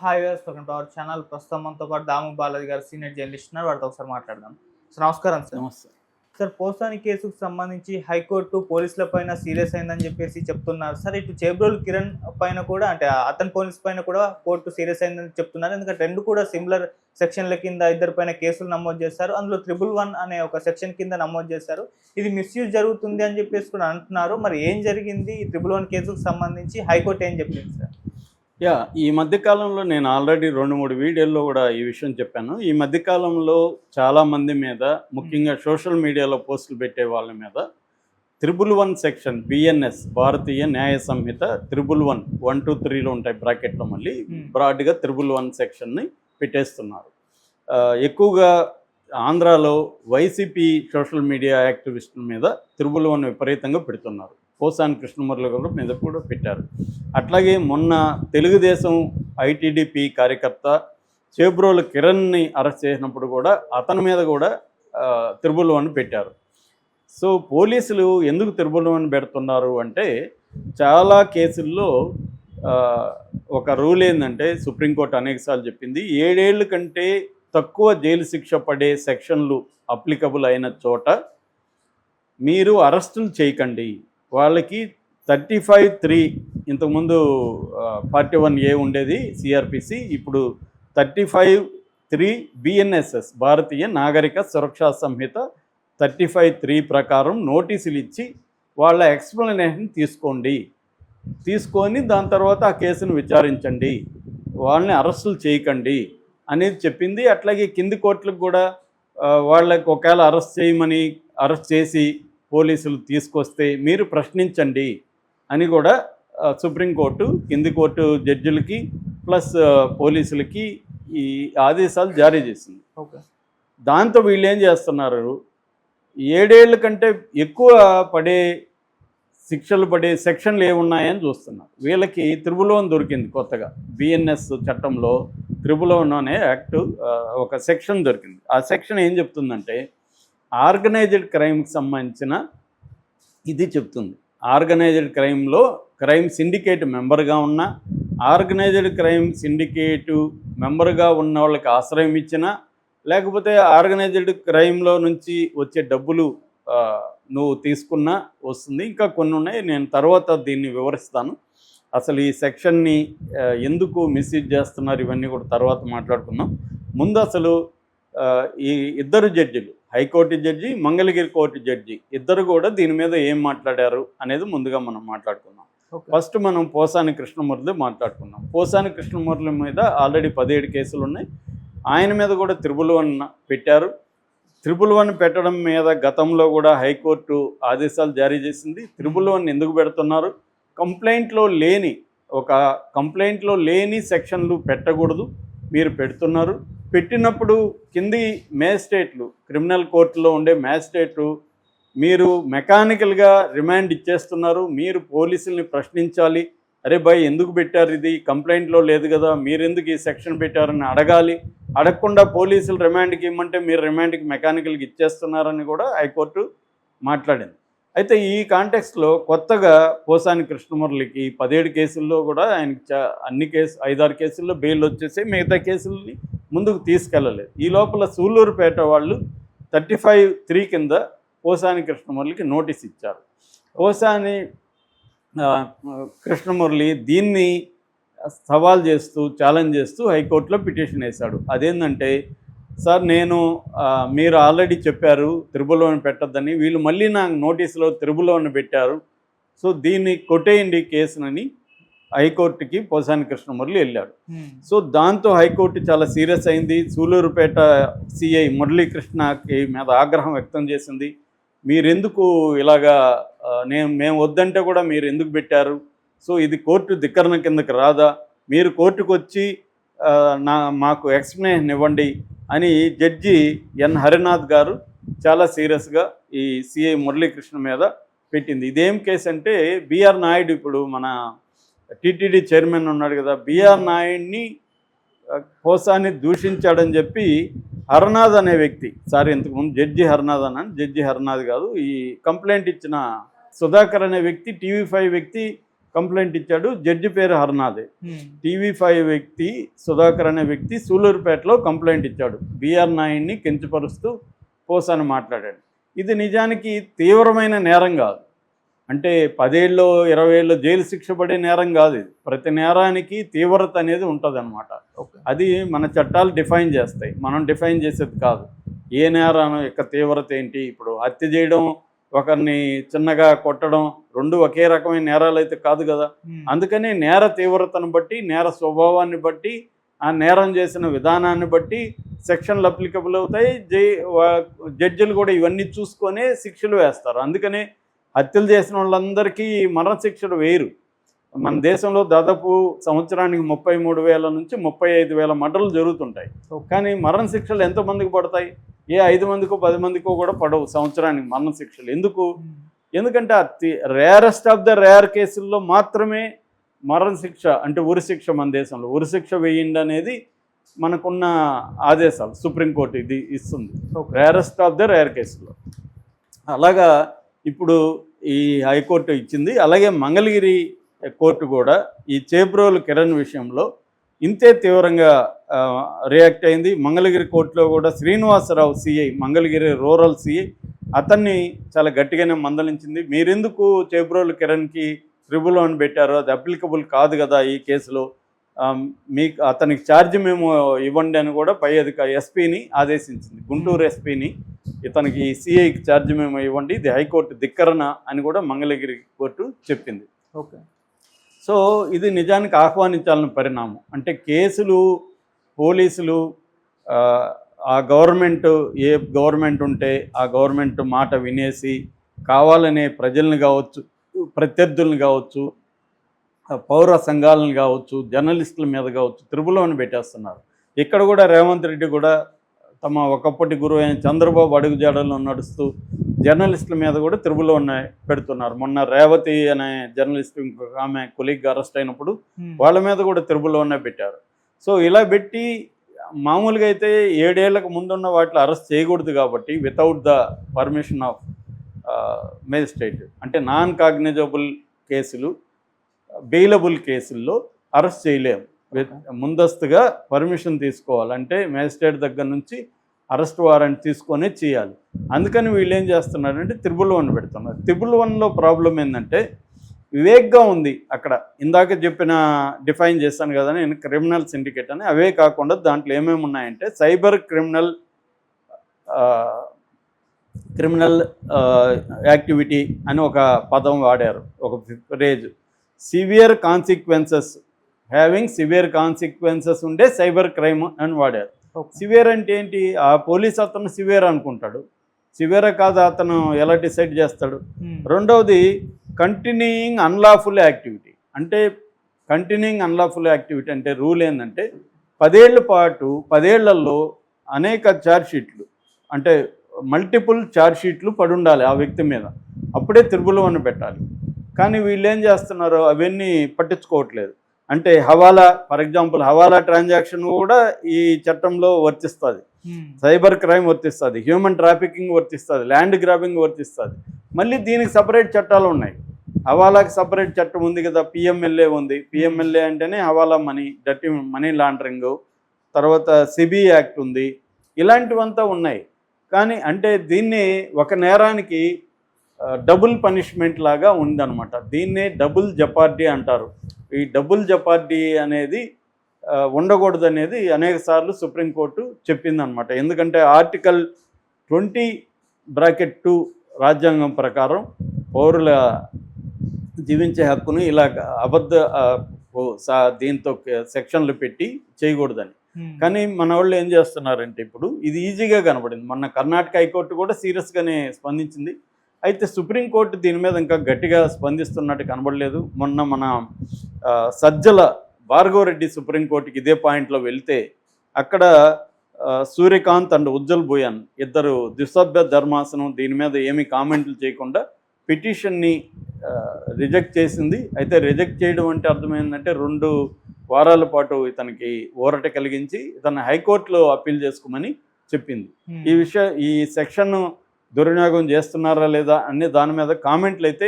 Hi viewers, welcome to our channel. ప్రస్తుతం మనతో పాటు దాము బాలాజీ గారు సీనియర్ జర్నలిస్ట్ ఉన్నారు. వారితో ఒకసారి మాట్లాడదాం. సార్ నమస్కారం. సార్ నమస్తే. సార్ పోసాని కేసుకు సంబంధించి హైకోర్టు పోలీసుల పైన సీరియస్ అయిందని చెప్పేసి చెప్తున్నారు. సార్ ఇటు చేబ్రోలు కిరణ్ పైన కూడా అంటే అతని పోలీస్ పైన కూడా కోర్టు సీరియస్ అయిందని చెప్తున్నారు. ఎందుకంటే రెండు కూడా సిమిలర్ సెక్షన్ల కింద ఇద్దరి పైన కేసులు నమోదు చేశారు. అందులో 111 అనే ఒక సెక్షన్ కింద నమోదు చేశారు. ఇది మిస్యూజ్ జరుగుతుంది అని చెప్పేసి కూడా అంటున్నారు. మరి ఏం జరిగింది ఈ 111 కేసుకు సంబంధించి? హైకోర్టు ఏం చెప్పింది సార్? ఈ మధ్యకాలంలో నేను ఆల్రెడీ 2-3 వీడియోల్లో కూడా ఈ విషయం చెప్పాను. ఈ మధ్యకాలంలో చాలామంది మీద, ముఖ్యంగా సోషల్ మీడియాలో పోస్టులు పెట్టే వాళ్ళ మీద 111 సెక్షన్ బిఎన్ఎస్ భారతీయ న్యాయ సంహిత 111 1, 2, 3లో ఉంటాయి బ్రాకెట్లో, మళ్ళీ బ్రాడ్గా 111 సెక్షన్ని పెట్టేస్తున్నారు. ఎక్కువగా ఆంధ్రాలో వైసీపీ సోషల్ మీడియా యాక్టివిస్టుల మీద 111 విపరీతంగా పెడుతున్నారు. పోసాని కృష్ణమురళి గారు మీద కూడా పెట్టారు. అట్లాగే మొన్న తెలుగుదేశం ఐటీడీపీ కార్యకర్త చేబ్రోలు కిరణ్ని అరెస్ట్ చేసినప్పుడు కూడా అతని మీద కూడా 111 పెట్టారు. సో పోలీసులు ఎందుకు 111 పెడుతున్నారు అంటే, చాలా కేసుల్లో ఒక రూల్ ఏంటంటే, సుప్రీంకోర్టు అనేకసార్లు చెప్పింది, 7 ఏళ్ళ కంటే తక్కువ జైలు శిక్ష పడే సెక్షన్లు అప్లికబుల్ అయిన చోట మీరు అరెస్టులు చేయకండి. వాళ్ళకి 35(3) ఇంతకుముందు 41A ఉండేది సిఆర్పిసి, ఇప్పుడు 35(3) బిఎన్ఎస్ఎస్ భారతీయ నాగరిక సురక్షా సంహిత 35(3) ప్రకారం నోటీసులు ఇచ్చి వాళ్ళ ఎక్స్ప్లెనేషన్ తీసుకొని దాని తర్వాత ఆ కేసును విచారించండి, వాళ్ళని అరెస్టులు చేయకండి అనేది చెప్పింది. అట్లాగే కింది కోర్టులకు కూడా వాళ్ళకి ఒకవేళ అరెస్ట్ చేసి పోలీసులు తీసుకొస్తే మీరు ప్రశ్నించండి అని కూడా సుప్రీంకోర్టు కింది కోర్టు జడ్జిలకి ప్లస్ పోలీసులకి ఈ ఆదేశాలు జారీ చేసింది. దాంతో వీళ్ళు ఏం చేస్తున్నారు, 7 ఏళ్ళ కంటే ఎక్కువ శిక్షలు పడే సెక్షన్లు ఏమున్నాయని చూస్తున్నారు. వీళ్ళకి 111 దొరికింది కొత్తగా. బిఎన్ఎస్ చట్టంలో 111 అనే యాక్ట్ ఒక సెక్షన్ దొరికింది. ఆ సెక్షన్ ఏం చెప్తుందంటే, ఆర్గనైజ్డ్ క్రైమ్కి సంబంధించిన ఇది చెప్తుంది. ఆర్గనైజ్డ్ క్రైమ్లో క్రైమ్ సిండికేట్ మెంబర్గా ఉన్న, ఆర్గనైజ్డ్ క్రైమ్ సిండికేటు మెంబర్గా ఉన్న వాళ్ళకి ఆశ్రయం ఇచ్చినా, లేకపోతే ఆర్గనైజ్డ్ క్రైమ్లో నుంచి వచ్చే డబ్బులు నువ్వు తీసుకున్నా వస్తుంది. ఇంకా కొన్ని ఉన్నాయి, నేను తర్వాత దీన్ని వివరిస్తాను. అసలు ఈ సెక్షన్ని ఎందుకు మిస్యూజ్ చేస్తున్నారు ఇవన్నీ కూడా తర్వాత మాట్లాడుకుందాం. ముందు అసలు ఈ ఇద్దరు జడ్జిలు, high court judge, Mangalagiri court judge, ఇద్దరు కూడా దీని మీద ఏం మాట్లాడారు అనేది ముందుగా మనం మాట్లాడుకుందాం. ఫస్ట్ మనం పోసాని కృష్ణమురళి మాట్లాడుకుందాం. పోసాని కృష్ణమురళి మీద ఆల్రెడీ 17 కేసులు ఉన్నాయి. ఆయన మీద కూడా 111 పెట్టారు. 111 పెట్టడం మీద గతంలో కూడా హైకోర్టు ఆదేశాలు జారీ చేసింది. 111 ఎందుకు పెడుతున్నారు, కంప్లైంట్లో లేని సెక్షన్లు పెట్టకూడదు, మీరు పెడుతున్నారు. పెట్టినప్పుడు కింది మేజిస్ట్రేట్లు, క్రిమినల్ కోర్టులో ఉండే మేజిస్ట్రేట్లు, మీరు మెకానికల్గా రిమాండ్ ఇచ్చేస్తున్నారు, మీరు పోలీసుల్ని ప్రశ్నించాలి. అరే భయ్ ఎందుకు పెట్టారు, ఇది కంప్లైంట్లో లేదు కదా, మీరెందుకు ఈ సెక్షన్ పెట్టారని అడగాలి. అడగకుండా పోలీసులు రిమాండ్కి ఇవ్వమంటే మీరు రిమాండ్కి మెకానికల్గా ఇచ్చేస్తున్నారని కూడా హైకోర్టు మాట్లాడింది. అయితే ఈ కాంటెక్స్ట్లో కొత్తగా పోసాని కృష్ణమురళికి 17 కేసుల్లో కూడా ఆయనకి 5-6 కేసుల్లో బెయిల్ వచ్చేసి మిగతా కేసుల్ని ముందుకు తీసుకెళ్ళలేదు. ఈ లోపల సూళ్ళూరుపేట వాళ్ళు 35(3) కింద పోసాని కృష్ణమురళికి నోటీస్ ఇచ్చారు. పోసాని కృష్ణమురళి దీన్ని సవాల్ చేస్తూ, ఛాలెంజ్ చేస్తూ హైకోర్టులో పిటిషన్ వేశాడు. అదేంటంటే, సార్ మీరు ఆల్రెడీ చెప్పారు 111 పెట్టద్దని, వీళ్ళు మళ్ళీ నాకు నోటీసులో 111 పెట్టారు, సో దీన్ని కొట్టేయండి కేసునని హైకోర్టుకి పోసాని కృష్ణమురళి వెళ్ళాడు. సో దాంతో హైకోర్టు చాలా సీరియస్ అయింది. సూళ్ళూరుపేట సిఐ మురళీకృష్ణకి మీద ఆగ్రహం వ్యక్తం చేసింది. మీరెందుకు ఇలాగా, మేము వద్దంటే కూడా మీరు ఎందుకు పెట్టారు, సో ఇది కోర్టు ధిక్కరణ కిందకి రాదా, మీరు కోర్టుకు వచ్చి మాకు ఎక్స్ప్లెనేషన్ ఇవ్వండి అని జడ్జి ఎన్ హరినాథ్ గారు చాలా సీరియస్గా ఈ సిఐ మురళీకృష్ణ మీద పెట్టింది. ఇదేం కేసు అంటే, బిఆర్ నాయుడు, ఇప్పుడు మన టీటీడీ చైర్మన్ ఉన్నాడు కదా, బిఆర్ నాయుడిని పోసాని దూషించాడని చెప్పి హరినాథ్ అనే వ్యక్తి, ఇంతకుముందు జడ్జి హరినాథ్ కాదు, ఈ కంప్లైంట్ ఇచ్చిన సుధాకర్ అనే వ్యక్తి, TV5 వ్యక్తి కంప్లైంట్ ఇచ్చాడు. జడ్జి పేరు హర్నాథే. ఉమ్, టీవీ5 వ్యక్తి సుధాకర్ అనే వ్యక్తి సూలూరుపేటలో కంప్లైంట్ ఇచ్చాడు. బిఆర్ నాయుడిని కించపరుస్తూ పోసాని మాట్లాడాడు. ఇది నిజానికి తీవ్రమైన నేరం కాదు. అంటే 10 ఏళ్ళు 20 ఏళ్ళు జైలు శిక్ష పడే నేరం కాదు ఇది. ప్రతి నేరానికి తీవ్రత అనేది ఉంటుందన్నమాట. ఓకే. అది మన చట్టాలు డిఫైన్ చేస్తాయి, మనం డిఫైన్ చేసేది కాదు. ఏ నేరం యొక్క తీవ్రత ఏంటి, ఇప్పుడు హత్య చేయడం, ఒకరిని చిన్నగా కొట్టడం రెండు ఒకే రకమైన నేరాలు అయితే కాదు కదా. ఉమ్, అందుకని నేర తీవ్రతను బట్టి, నేర స్వభావాన్ని బట్టి, ఆ నేరం చేసిన విధానాన్ని బట్టి సెక్షన్లు అప్లికబుల్ అవుతాయి. జడ్జిలు కూడా ఇవన్నీ చూసుకొనే శిక్షలు వేస్తారు. అందుకని హత్యలు చేసిన వాళ్ళందరికీ మరణశిక్షలు వేయరు. మన దేశంలో దాదాపు సంవత్సరానికి 33,000 నుంచి 35,000 మర్డర్లు జరుగుతుంటాయి. కానీ మరణశిక్షలు ఎంతమందికి పడతాయి? ఏ 5 మందికో 10 మందికో కూడా పడవు సంవత్సరానికి మరణశిక్షలు. ఎందుకు? ఎందుకంటే రేరెస్ట్ ఆఫ్ ద రేర్ కేసుల్లో మాత్రమే మరణశిక్ష, అంటే ఉరిశిక్ష మన దేశంలో ఉరిశిక్ష వేయండి అనేది మనకున్న ఆదేశాలు సుప్రీంకోర్టు ఇది ఇస్తుంది, రేరెస్ట్ ఆఫ్ ద రేర్ కేసులో. అలాగా ఇప్పుడు ఈ హైకోర్టు ఇచ్చింది. అలాగే మంగళగిరి కోర్టు కూడా ఈ చేబ్రోలు కిరణ్ విషయంలో ఇంతే తీవ్రంగా రియాక్ట్ అయింది. మంగళగిరి కోర్టులో కూడా Srinivasarao CI, Mangalagiri rural CI, అతన్ని చాలా గట్టిగానే మందలించింది. మీరెందుకు చేబ్రోలు కిరణ్కి ట్రిబుల్ వన్ పెట్టారో, అది అప్లికబుల్ కాదు కదా ఈ కేసులో, మీకు అతనికి ఛార్జ్ మేము ఇవ్వండి అని కూడా పై ఎస్పీని ఆదేశించింది. గుంటూరు ఎస్పీని ఇతనికి సిఐకి ఛార్జ్ మేము ఇవ్వండి, ఇది హైకోర్టు ధిక్కరణ అని కూడా మంగళగిరి కోర్టు చెప్పింది. ఓకే. సో ఇది నిజానికి ఆహ్వానించాలని పరిణామం. అంటే కేసులు పోలీసులు ఆ గవర్నమెంట్, ఏ గవర్నమెంట్ ఉంటే ఆ గవర్నమెంట్ మాట వినేసి కావాలనే ప్రజల్ని కావచ్చు, ప్రత్యర్థులను కావచ్చు, పౌర సంఘాలను కావచ్చు, జర్నలిస్టుల మీద కావచ్చు త్రిబుల్ పెట్టేస్తున్నారు. ఇక్కడ కూడా రేవంత్ రెడ్డి కూడా తమ ఒకప్పటి గురువు అయిన చంద్రబాబు అడుగుజాడల్లో నడుస్తూ జర్నలిస్టుల మీద కూడా త్రిబుల్ పెడుతున్నారు. మొన్న రేవతి అనే జర్నలిస్ట్ ఇంకొక ఆమె కొలీగ్ అరెస్ట్ అయినప్పుడు వాళ్ళ మీద కూడా త్రిబుల్ పెట్టారు. సో ఇలా పెట్టి మామూలుగా అయితే 7 ఏళ్లకు ముందున్న వాటిలో అరెస్ట్ చేయకూడదు కాబట్టి without the permission of magistrate, అంటే నాన్ కాగ్నిజబుల్ కేసులు, బెయిలబుల్ కేసుల్లో అరెస్ట్ చేయలేము. ముందస్తుగా పర్మిషన్ తీసుకోవాలంటే మేజిస్ట్రేట్ దగ్గర నుంచి అరెస్ట్ వారెంట్ తీసుకొనే చేయాలి. అందుకని వీళ్ళు ఏం చేస్తున్నారంటే త్రిబుల్ పెడుతున్నారు. త్రిబుల్ ప్రాబ్లం ఏంటంటే వివేక్గా ఉంది అక్కడ. ఇందాక చెప్పిన డిఫైన్ చేశాను కదా నేను, క్రిమినల్ సిండికేట్ అని. అవే కాకుండా దాంట్లో ఏమేమి ఉన్నాయంటే సైబర్ క్రిమినల్ యాక్టివిటీ అని ఒక పదం వాడారు, ఒక phrase. Severe consequences, having severe consequences ఉండే సైబర్ క్రైమ్ అని వాడారు. సివియర్ అంటే ఏంటి? ఆ పోలీస్ అతను సివియర్ అనుకుంటాడు, సివియర్ కాదు అతను ఎలా డిసైడ్ చేస్తాడు? రెండవది కంటిన్యూయింగ్ అన్లాఫుల్ యాక్టివిటీ. అంటే కంటిన్యూయింగ్ అన్లాఫుల్ యాక్టివిటీ అంటే రూల్ ఏంటంటే 10 ఏళ్ల పాటు 10 ఏళ్లలో అనేక ఛార్జ్షీట్లు, అంటే మల్టిపుల్ ఛార్జ్షీట్లు పడి ఉండాలి ఆ వ్యక్తి మీద, అప్పుడే త్రిబుల్ పెట్టాలి. కానీ వీళ్ళు ఏం చేస్తున్నారు, అవన్నీ పట్టించుకోవట్లేదు. అంటే హవాలా, ఫర్ ఎగ్జాంపుల్ హవాలా ట్రాన్సాక్షన్ కూడా ఈ చట్టంలో వర్తిస్తుంది, సైబర్ క్రైమ్ వర్తిస్తుంది, హ్యూమన్ ట్రాఫికింగ్ వర్తిస్తుంది, ల్యాండ్ గ్రాబింగ్ వర్తిస్తుంది. మళ్ళీ దీనికి సపరేట్ చట్టాలు ఉన్నాయి. హవాలాకి సపరేట్ చట్టం ఉంది కదా, పిఎంఎల్ఏ ఉంది. పిఎంఎల్ఏ అంటేనే హవాలా మనీ, డర్టీ మనీ లాండరింగ్. తర్వాత సిబి యాక్ట్ ఉంది. ఇలాంటివంతా ఉన్నాయి. కానీ అంటే దీన్ని ఒక నేరానికి డబుల్ పనిష్మెంట్ లాగా ఉందన్నమాట. దీన్నే డబుల్ జపార్డీ అంటారు. ఈ డబుల్ జపార్డీ అనేది ఉండకూడదు అనేది అనేక సార్లు సుప్రీంకోర్టు చెప్పిందనమాట. ఎందుకంటే ఆర్టికల్ 20(2) రాజ్యాంగం ప్రకారం పౌరుల జీవించే హక్కును ఇలా దీంతో సెక్షన్లు పెట్టి చేయకూడదని. కానీ మన వాళ్ళు ఏం చేస్తున్నారంటే ఇప్పుడు ఇది ఈజీగా కనబడింది. మొన్న కర్ణాటక హైకోర్టు కూడా సీరియస్గానే స్పందించింది. అయితే సుప్రీంకోర్టు దీని మీద ఇంకా గట్టిగా స్పందిస్తున్నట్టు కనబడలేదు. మొన్న మన సజ్జల భార్గవరెడ్డి సుప్రీంకోర్టుకి ఇదే పాయింట్లో వెళ్తే అక్కడ సూర్యకాంత్ అండ్ ఉజ్జల్ భూయాన్ ఇద్దరు ద్విసభ్య ధర్మాసనం దీని మీద ఏమీ కామెంట్లు చేయకుండా పిటిషన్ని రిజెక్ట్ చేసింది. అయితే రిజెక్ట్ చేయడం అంటే అర్థమైందంటే 2 వారాల పాటు ఇతనికి ఊరట కలిగించి ఇతను హైకోర్టులో అప్పీల్ చేసుకోమని చెప్పింది. ఈ సెక్షన్ దుర్వినియోగం చేస్తున్నారా లేదా అనే దాని మీద కామెంట్లు అయితే